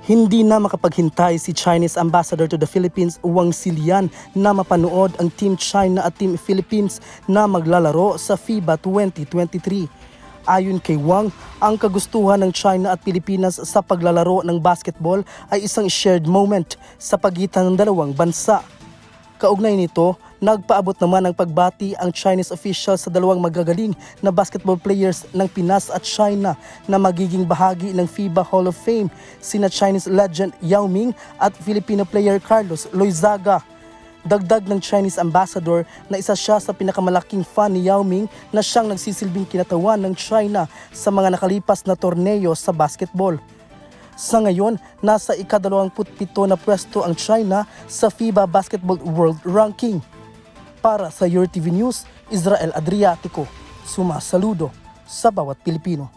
Hindi na makapaghintay si Chinese Ambassador to the Philippines Wang Silian na mapanood ang Team China at Team Philippines na maglalaro sa FIBA 2023. Ayon kay Wang, ang kagustuhan ng China at Pilipinas sa paglalaro ng basketball ay isang shared moment sa pagitan ng dalawang bansa. Kaugnay nito, nagpaabot naman ng pagbati ang Chinese officials sa dalawang magagaling na basketball players ng Pinas at China na magiging bahagi ng FIBA Hall of Fame, sina Chinese legend Yao Ming at Filipino player Carlos Loizaga. Dagdag ng Chinese ambassador na isa siya sa pinakamalaking fan ni Yao Ming na siyang nagsisilbing kinatawan ng China sa mga nakalipas na torneo sa basketball. Sa ngayon, nasa ika-27 na pwesto ang China sa FIBA Basketball World Ranking. Para sa Your TV News, Israel Adriatico, sumasaludo sa bawat Pilipino.